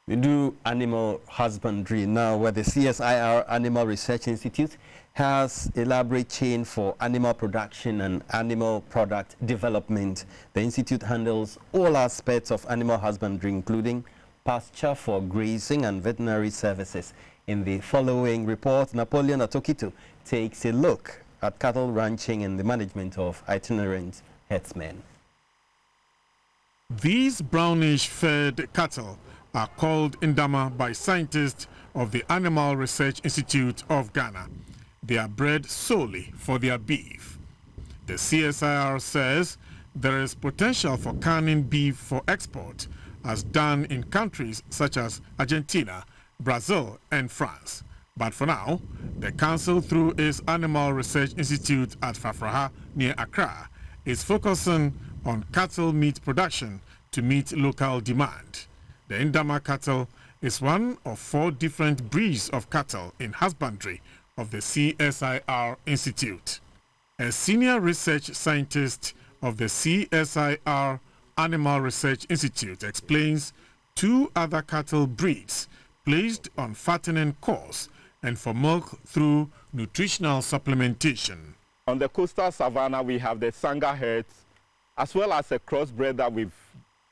We do animal husbandry now, where the CSIR Animal Research Institute has elaborate chain for animal production and animal product development. The institute handles all aspects of animal husbandry, including pasture for grazing and veterinary services. In the following report, Napoleon Atokito takes a look at cattle ranching and the management of itinerant herdsmen. These brownish-fed cattle are called Indama by scientists of the Animal Research Institute of Ghana. They are bred solely for their beef. The CSIR says there is potential for canning beef for export, as done in countries such as Argentina, Brazil, and France. But for now, the council, through its Animal Research Institute at Fafraha near Accra, is focusing on cattle meat production to meet local demand. The Indama cattle is one of 4 different breeds of cattle in husbandry of the CSIR Institute. A senior research scientist of the CSIR Animal Research Institute explains 2 other cattle breeds placed on fattening course and for milk through nutritional supplementation. On the coastal savanna, we have the Sanga herds, as well as a crossbred that we've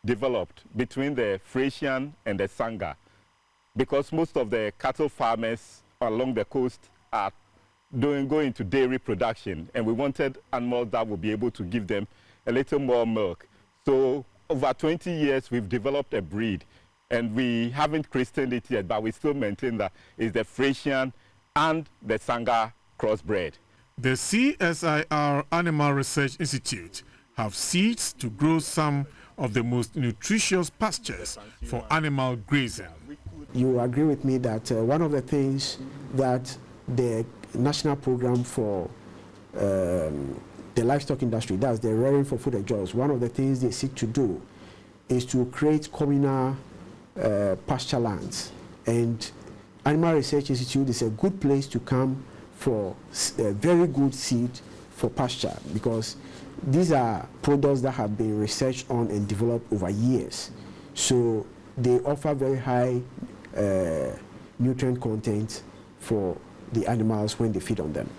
developed between the Frisian and the Sanga, because most of the cattle farmers along the coast are going to dairy production, and we wanted animals that would be able to give them a little more milk. So over 20 years, we've developed a breed, and we haven't christened it yet, but we still maintain that it's the Frisian and the Sanga crossbred. The CSIR Animal Research Institute have seeds to grow some of the most nutritious pastures for animal grazing. You agree with me that one of the things that the national program for the livestock industry, that's the rearing for food and jobs, one of the things they seek to do is to create communal pasture lands. And Animal Research Institute is a good place to come for a very good seed for pasture, because these are products that have been researched on and developed over years. So they offer very high nutrient content for the animals when they feed on them.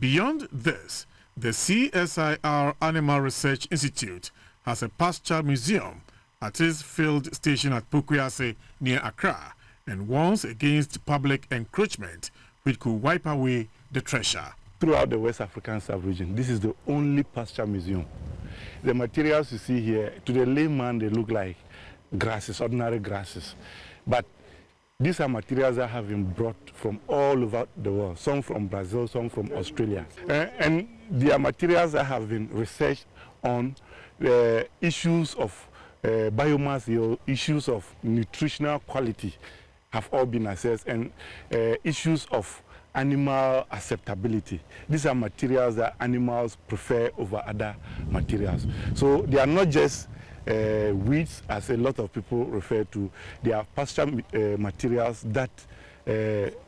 Beyond this, the CSIR Animal Research Institute has a pasture museum at its field station at Pukuyase near Accra and warns against public encroachment which could wipe away the treasure. Throughout the West African sub-region, this is the only pasture museum. The materials you see here, to the layman, they look like grasses, ordinary grasses. But these are materials that have been brought from all over the world, some from Brazil, some from Australia. And they are materials that have been researched on the issues of biomass, the issues of nutritional quality have all been assessed, and issues of animal acceptability. These are materials that animals prefer over other materials. So they are not just weeds, as a lot of people refer to. They are pasture materials that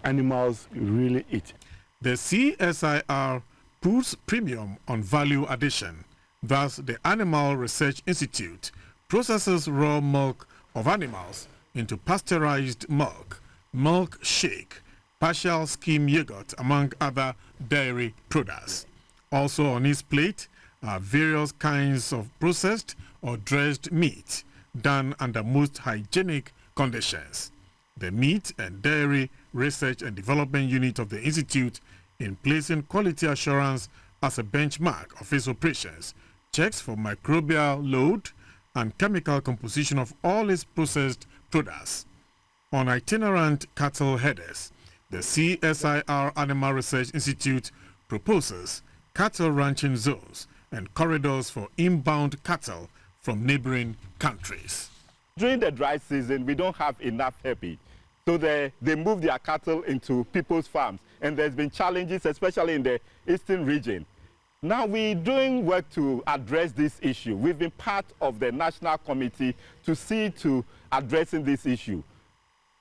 animals really eat. The CSIR puts premium on value addition. Thus, the Animal Research Institute processes raw milk of animals into pasteurized milk, milk shake, partial skim yogurt, among other dairy products. Also on its plate are various kinds of processed or dressed meat done under most hygienic conditions. The Meat and Dairy Research and Development Unit of the Institute, in placing quality assurance as a benchmark of its operations, checks for microbial load and chemical composition of all its processed products. On itinerant cattle headers, the CSIR Animal Research Institute proposes cattle ranching zones and corridors for inbound cattle from neighboring countries. During the dry season, we don't have enough happy. So they move their cattle into people's farms. And there's been challenges, especially in the eastern region. Now we're doing work to address this issue. We've been part of the national committee to see to addressing this issue.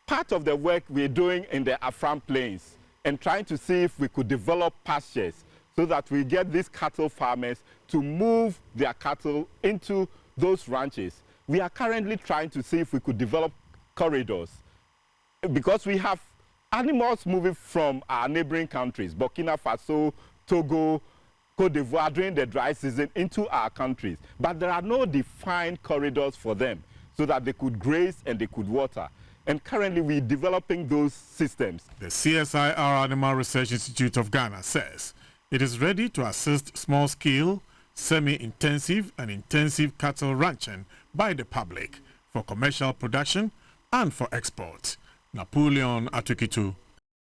Part of the work we're doing in the Afram Plains and trying to see if we could develop pastures so that we get these cattle farmers to move their cattle into those ranches. We are currently trying to see if we could develop corridors, because we have animals moving from our neighboring countries, Burkina Faso, Togo, Cote d'Ivoire, during the dry season into our countries. But there are no defined corridors for them so that they could graze and they could water. And currently we're developing those systems. The CSIR Animal Research Institute of Ghana says it is ready to assist small-scale, semi-intensive and intensive cattle ranching by the public for commercial production and for export. Napoleon Atukitu,